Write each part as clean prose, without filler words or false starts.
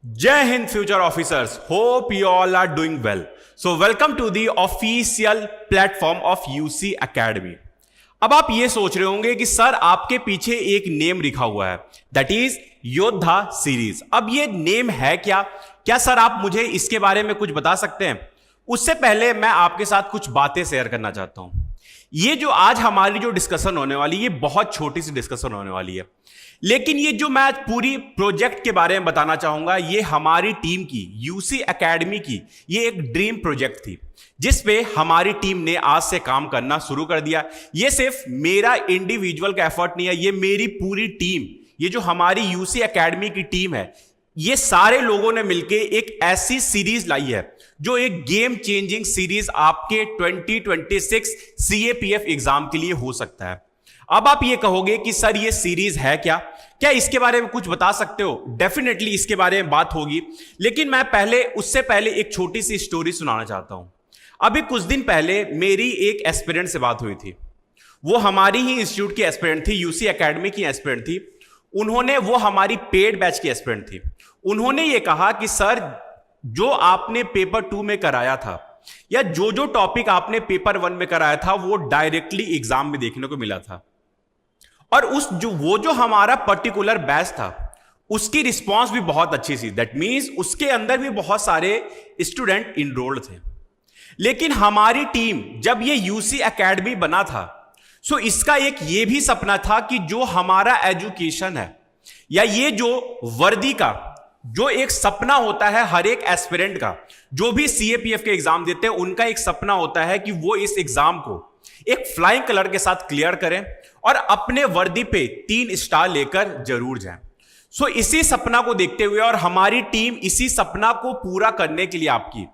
जय Hind future officers, hope you all are doing well. So welcome to the official platform of UC Academy. अब आप ये सोच रहे होंगे कि सर आपके पीछे एक नेम लिखा हुआ है, दैट इज योद्धा सीरीज. अब ये नेम है क्या? क्या सर आप मुझे इसके बारे में कुछ बता सकते हैं? उससे पहले मैं आपके साथ कुछ बातें शेयर करना चाहता हूं. ये जो आज हमारी जो डिस्कशन होने वाली है, ये बहुत छोटी सी डिस्कशन होने वाली है, लेकिन ये जो मैं पूरी प्रोजेक्ट के बारे में बताना चाहूंगा, ये हमारी टीम की, यूसी एकेडमी की, ये एक ड्रीम प्रोजेक्ट थी जिस पे हमारी टीम ने आज से काम करना शुरू कर दिया. ये सिर्फ मेरा इंडिविजुअल का एफर्ट नहीं है, ये मेरी पूरी टीम, ये जो हमारी यूसी एकेडमी की टीम है, ये सारे लोगों ने मिलकर एक ऐसी सीरीज लाई है जो एक गेम चेंजिंग सीरीज आपके 2026 सीएपीएफ एग्जाम के लिए हो सकता है. अब आप ये कहोगे कि सर ये सीरीज है क्या? क्या इसके बारे में कुछ बता सकते हो? डेफिनेटली इसके बारे में बात होगी, लेकिन मैं उससे पहले एक छोटी सी स्टोरी सुनाना चाहता हूं. अभी कुछ दिन पहले मेरी एक एस्पिरेंट से बात हुई थी. वो हमारी ही इंस्टीट्यूट की एस्पिरेंट थी, यूसी एकेडमी की एस्पिरेंट थी. वो हमारी पेड बैच की एस्पिरेंट थी. उन्होंने ये कहा कि सर जो आपने पेपर 2 में कराया था, या जो जो टॉपिक आपने पेपर 1 में कराया था, वो डायरेक्टली एग्जाम में देखने को मिला था. और वो जो हमारा पर्टिकुलर बैच था, उसकी रिस्पांस भी बहुत अच्छी थी. दैट मींस उसके अंदर भी बहुत सारे स्टूडेंट इनरोल्ड थे. लेकिन हमारी टीम, जब ये यूसी एकेडमी बना था, सो इसका एक ये भी सपना था कि जो हमारा एजुकेशन है, या ये जो वर्दी का जो एक सपना होता है हर एक एस्पिरेंट का, जो भी सीएपीएफ के एग्जाम देते हैं, उनका एक सपना होता है कि वो इस एग्जाम को एक फ्लाइंग कलर के साथ क्लियर करें और अपने वर्दी पे 3 स्टार लेकर जरूर जाएं. सो इसी सपना को देखते हुए और हमारी टीम इसी सपना को पूरा करने के लिए आपकी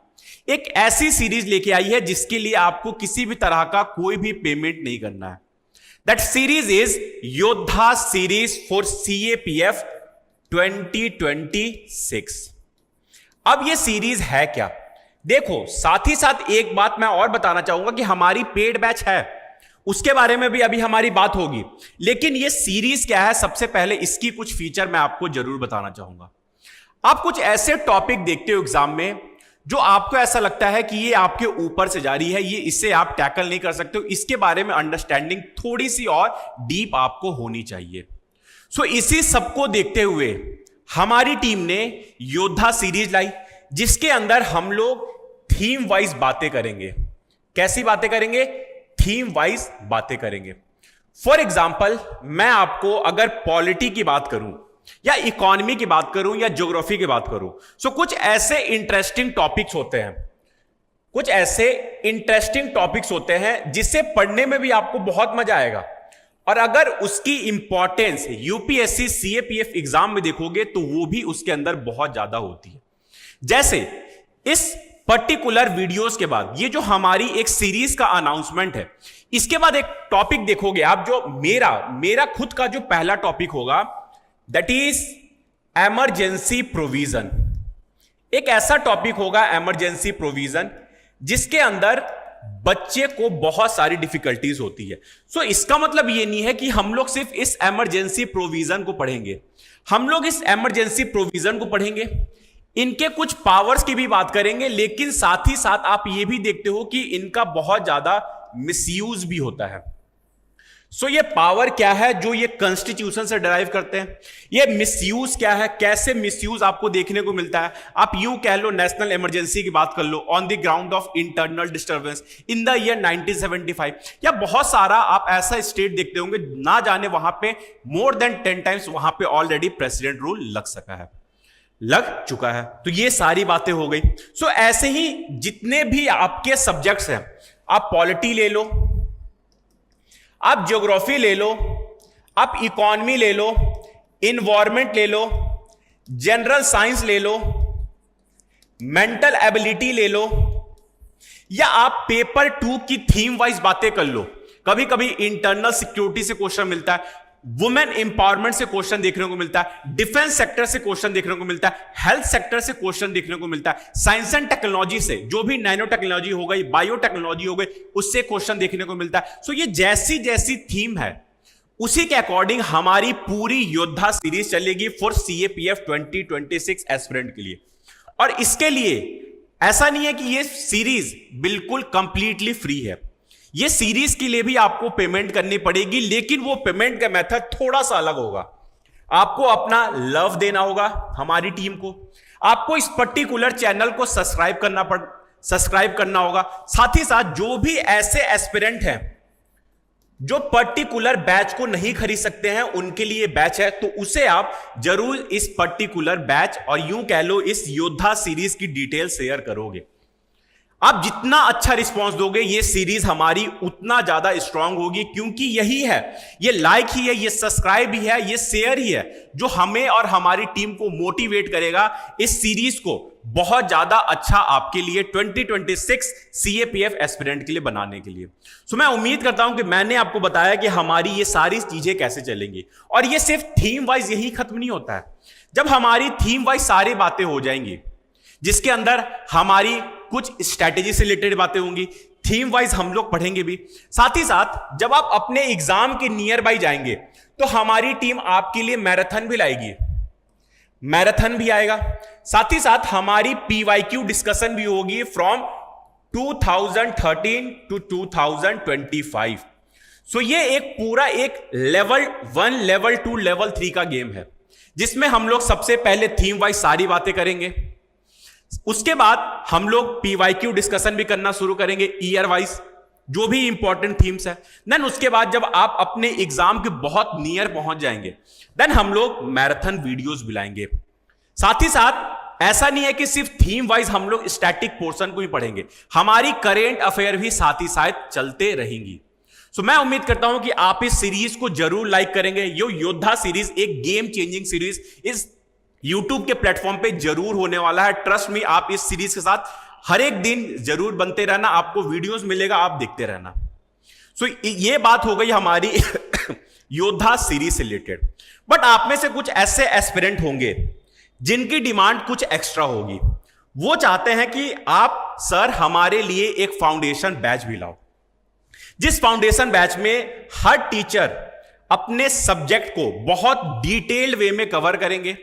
एक ऐसी सीरीज लेके आई है जिसके लिए आपको किसी भी तरह का कोई भी पेमेंट नहीं करना है. दैट सीरीज इज योद्धा सीरीज फॉर सीएपीएफ 2026. अब ये सीरीज है क्या? देखो, साथ ही साथ एक बात मैं और बताना चाहूंगा कि हमारी पेड बैच है, उसके बारे में भी अभी हमारी बात होगी. लेकिन ये सीरीज क्या है, सबसे पहले इसकी कुछ फीचर मैं आपको जरूर बताना चाहूंगा. आप कुछ ऐसे टॉपिक देखते हो एग्जाम में जो आपको ऐसा लगता है कि ये आपके ऊपर से जा रही है, ये इससे आप टैकल नहीं कर सकते हो, इसके बारे में अंडरस्टैंडिंग थोड़ी सी और डीप आपको होनी चाहिए. सो इसी सबको देखते हुए हमारी टीम ने योद्धा सीरीज लाई, जिसके अंदर हम लोग थीम वाइज बातें करेंगे. कैसी बातें करेंगे? थीम वाइज बातें करेंगे. फॉर एग्जाम्पल, मैं आपको अगर पॉलिटी की बात करूं, या इकोनॉमी की बात करूं, या ज्योग्राफी की बात करूं, सो कुछ ऐसे इंटरेस्टिंग टॉपिक्स होते हैं जिसे पढ़ने में भी आपको बहुत मजा आएगा. और अगर उसकी इंपॉर्टेंस यूपीएससी सीएपीएफ एग्जाम में देखोगे तो वो भी उसके अंदर बहुत ज्यादा होती है. जैसे इस पर्टिकुलर वीडियोस के बाद ये जो हमारी एक सीरीज का अनाउंसमेंट है, इसके बाद एक टॉपिक देखोगे आप, जो मेरा खुद का जो पहला टॉपिक होगा, दैट इज इमरजेंसी प्रोविजन. एक ऐसा टॉपिक होगा इमरजेंसी प्रोविजन जिसके अंदर बच्चे को बहुत सारी डिफिकल्टीज होती है. सो इसका मतलब ये नहीं है कि हम लोग सिर्फ इस इमरजेंसी प्रोविजन को पढ़ेंगे. हम लोग इस इमरजेंसी प्रोविजन को पढ़ेंगे, इनके कुछ पावर्स की भी बात करेंगे, लेकिन साथ ही साथ आप ये भी देखते हो कि इनका बहुत ज्यादा मिसयूज भी होता है. सो ये पावर क्या है जो ये कॉन्स्टिट्यूशन से डिराइव करते हैं, ये मिसयूज क्या है, कैसे मिसयूज आपको देखने को मिलता है. आप यूं कह लो, नेशनल इमरजेंसी की बात कर लो, on the ground of internal disturbance in the year 1975, या बहुत सारा आप ऐसा स्टेट देखते होंगे ना जाने वहां पे मोर देन 10 टाइम्स वहां पे ऑलरेडी प्रेसिडेंट रूल लग चुका है. तो ये सारी बातें हो गई. सो ऐसे ही जितने भी आपके सब्जेक्ट्स हैं, आप पॉलिटी ले लो, आप ज्योग्राफी ले लो, आप इकोनॉमी ले लो, इन्वायरमेंट ले लो, जनरल साइंस ले लो, मेंटल एबिलिटी ले लो, या आप पेपर 2 की थीम वाइज बातें कर लो. कभी कभी इंटरनल सिक्योरिटी से क्वेश्चन मिलता है, वुमेन इंपावरमेंट से क्वेश्चन देखने को मिलता है, डिफेंस सेक्टर से क्वेश्चन देखने को मिलता है, हेल्थ सेक्टर से क्वेश्चन देखने को मिलता है, साइंस एंड टेक्नोलॉजी से, जो भी नैनो टेक्नोलॉजी हो गई, बायो टेक्नोलॉजी हो गई, उससे क्वेश्चन देखने को मिलता है. सो ये जैसी जैसी थीम है उसी के अकॉर्डिंग हमारी पूरी योद्धा सीरीज चलेगी फॉर CAPF 2026 एस्पिरेंट के लिए। और इसके लिए ऐसा नहीं है कि ये सीरीज बिल्कुल कंप्लीटली फ्री है, ये सीरीज के लिए भी आपको पेमेंट करनी पड़ेगी, लेकिन वो पेमेंट का मेथड थोड़ा सा अलग होगा। आपको अपना लव देना होगा हमारी टीम को, आपको इस पर्टिकुलर चैनल को सब्सक्राइब करना होगा। साथ ही साथ जो भी ऐसे एस्पिरेंट हैं जो पर्टिकुलर बैच को नहीं खरीद सकते हैं, उनके लिए बैच है, तो उसे आप जरूर इस पर्टिकुलर बैच और यूं कह लो इस योद्धा सीरीज की डिटेल शेयर करोगे। आप जितना अच्छा रिस्पांस दोगे ये सीरीज हमारी उतना ज्यादा स्ट्रांग होगी, क्योंकि यही है, ये लाइक ही है, ये सब्सक्राइब ही है, ये शेयर ही है जो हमें और हमारी टीम को मोटिवेट करेगा इस सीरीज को बहुत ज्यादा अच्छा आपके लिए 2026 CAPF एस्पिरेंट के लिए बनाने के लिए। सो मैं उम्मीद करता हूं कि मैंने आपको बताया कि हमारी ये सारी चीजें कैसे चलेंगी, और ये सिर्फ थीम वाइज यही खत्म नहीं होता है। जब हमारी थीम वाइज सारी बातें हो जाएंगी, जिसके अंदर हमारी कुछ स्ट्रैटेजी से रिलेटेड बातें होंगी, थीम वाइज हम लोग पढ़ेंगे भी, साथ ही साथ जब आप अपने एग्जाम के नियर बाय जाएंगे तो हमारी टीम आपके लिए मैराथन भी लाएगी, मैराथन भी आएगा। साथ ही साथ हमारी PYQ डिस्कशन भी होगी फ्रॉम 2013 टू 2025। सो ये एक पूरा एक लेवल 1, लेवल 2, लेवल 3 का गेम है, जिसमें हम लोग सबसे पहले थीम वाइज सारी बातें करेंगे, उसके बाद हम लोग PYQ डिस्कशन भी करना शुरू करेंगे ईयर वाइज, जो भी इंपॉर्टेंट थीम्स है। देन उसके बाद जब आप अपने एग्जाम के बहुत नियर पहुंच जाएंगे, देन हम लोग मैराथन वीडियोस भी लाएंगे। साथ ही साथ ऐसा नहीं है कि सिर्फ थीम वाइज हम लोग स्टैटिक पोर्शन को ही पढ़ेंगे, हमारी करेंट अफेयर भी साथ ही साथ चलते रहेंगी। सो मैं उम्मीद करता हूं कि आप इस सीरीज को जरूर लाइक करेंगे। ये योद्धा सीरीज एक गेम चेंजिंग सीरीज इस YouTube के प्लेटफॉर्म पे जरूर होने वाला है। ट्रस्ट मी, आप इस सीरीज के साथ हर एक दिन जरूर बनते रहना, आपको वीडियोस मिलेगा, आप देखते रहना। सो ये बात हो गई हमारी योद्धा सीरीज से रिलेटेड। बट आप में से कुछ ऐसे एस्पिरेंट होंगे जिनकी डिमांड कुछ एक्स्ट्रा होगी, वो चाहते हैं कि आप सर हमारे लिए एक फाउंडेशन बैच भी लाओ, जिस फाउंडेशन बैच में हर टीचर अपने सब्जेक्ट को बहुत डिटेल्ड वे में कवर करेंगे,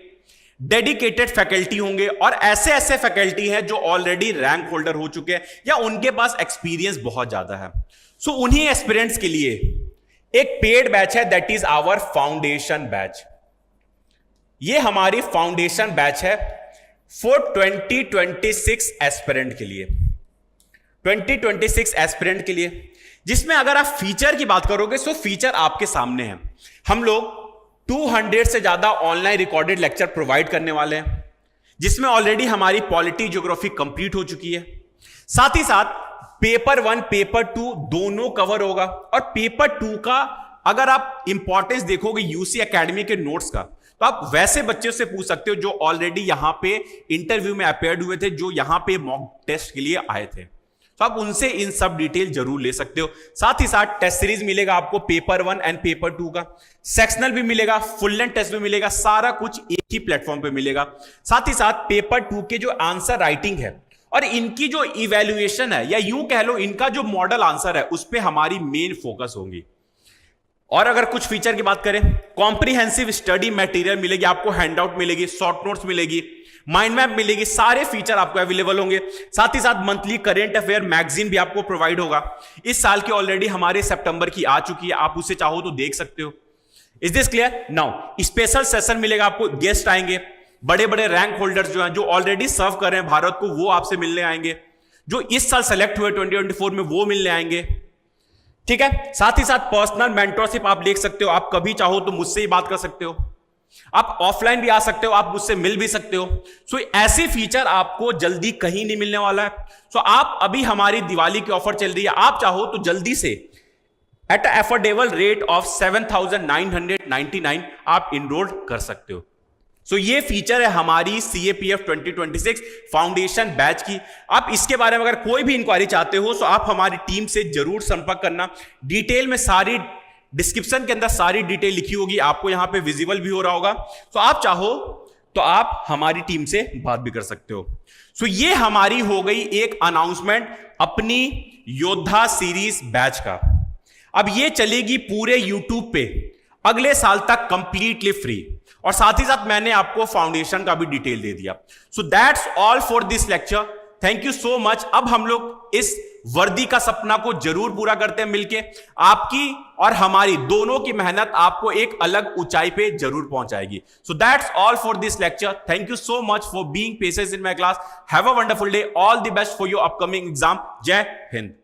डेडिकेटेड फैकल्टी होंगे, और ऐसे ऐसे फैकल्टी हैं जो ऑलरेडी रैंक होल्डर हो चुके हैं या उनके पास एक्सपीरियंस बहुत ज्यादा है। सो उन्हीं एस्पिरेंट्स के लिए एक पेड बैच है, that is our foundation batch. ये हमारी फाउंडेशन बैच है फॉर 2026 एस्पिरेंट के लिए, 2026 एस्पिरेंट के लिए, जिसमें अगर आप फीचर की बात करोगे तो फीचर आपके सामने है। हम लोग 200 से ज्यादा ऑनलाइन रिकॉर्डेड लेक्चर प्रोवाइड करने वाले हैं, जिसमें ऑलरेडी हमारी पॉलिटी ज्योग्राफी कंप्लीट हो चुकी है। साथ ही साथ पेपर 1 पेपर 2 दोनों कवर होगा, और पेपर 2 का अगर आप इंपॉर्टेंस देखोगे यूसी एकेडमी के नोट्स का, तो आप वैसे बच्चों से पूछ सकते हो जो ऑलरेडी यहां पे इंटरव्यू में अपेयर्ड हुए थे, जो यहां पे मॉक टेस्ट के लिए आए थे, तो आप उनसे इन सब डिटेल जरूर ले सकते हो। साथ ही साथ टेस्ट सीरीज मिलेगा आपको पेपर 1 एंड पेपर 2 का, सेक्शनल भी मिलेगा, फुल लेंथ टेस्ट भी मिलेगा, सारा कुछ एक ही प्लेटफॉर्म पे मिलेगा। साथ ही साथ पेपर 2 के जो आंसर राइटिंग है और इनकी जो इवैल्यूएशन है, या यूं कह लो इनका जो मॉडल आंसर है, उस पर हमारी मेन फोकस होगी। और अगर कुछ फीचर की बात करें, कॉम्प्रिहेंसिव स्टडी मटेरियल मिलेगी आपको, हैंडआउट मिलेगी, शॉर्ट नोट्स मिलेगी, माइंड मैप मिलेगी, सारे फीचर आपको अवेलेबल होंगे। साथ ही साथ मंथली करेंट अफेयर मैगजीन भी आपको प्रोवाइड होगा। इस साल की ऑलरेडी हमारे सितंबर की आ चुकी है, आप उसे चाहो तो देख सकते हो। Is this clear? Now special session मिलेगा आपको, गेस्ट आएंगे, बड़े बड़े रैंक होल्डर्स जो हैं, जो ऑलरेडी सर्व कर रहे हैं भारत को, वो आपसे मिलने आएंगे, जो इस साल सेलेक्ट हुए 2024 में वो मिलने आएंगे। ठीक है, साथ ही साथ पर्सनल मेंटरशिप आप देख सकते हो, आप कभी चाहो तो मुझसे ही बात कर सकते हो, आप ऑफलाइन भी आ सकते हो, आप मुझसे मिल भी सकते हो। सो ऐसे फीचर आपको जल्दी कहीं नहीं मिलने वाला है। सो आप अभी हमारी दिवाली की ऑफर चल रही है, आप चाहो तो जल्दी से एट अफोर्डेबल रेट ऑफ 7,999 आप इनरोल कर सकते हो। सो ये फीचर है हमारी CAPF 2026 फाउंडेशन बैच की। आप इसके बारे में अगर कोई भी इंक्वायरी चाहते हो तो आप हमारी टीम से जरूर संपर्क करना। डिटेल में सारी डिस्क्रिप्शन के अंदर सारी डिटेल लिखी होगी, आपको यहां पे विजिबल भी हो रहा होगा। तो आप चाहो तो आप हमारी टीम से बात भी कर सकते हो। सो ये हमारी हो गई एक अनाउंसमेंट अपनी योद्धा सीरीज बैच का। अब ये चलेगी पूरे YouTube पे, अगले साल तक कंप्लीटली फ्री, और साथ ही साथ मैंने आपको फाउंडेशन का भी डिटेल दे दिया। So that's all for this lecture, thank you so much. अब हम लोग इस वर्दी का सपना को जरूर पूरा करते हैं मिलके। आपकी और हमारी दोनों की मेहनत आपको एक अलग ऊंचाई पे जरूर पहुंचाएगी। So that's all for this lecture, thank you so much for being patient in my class. Have a wonderful day, all the best for your upcoming exam. जय हिंद।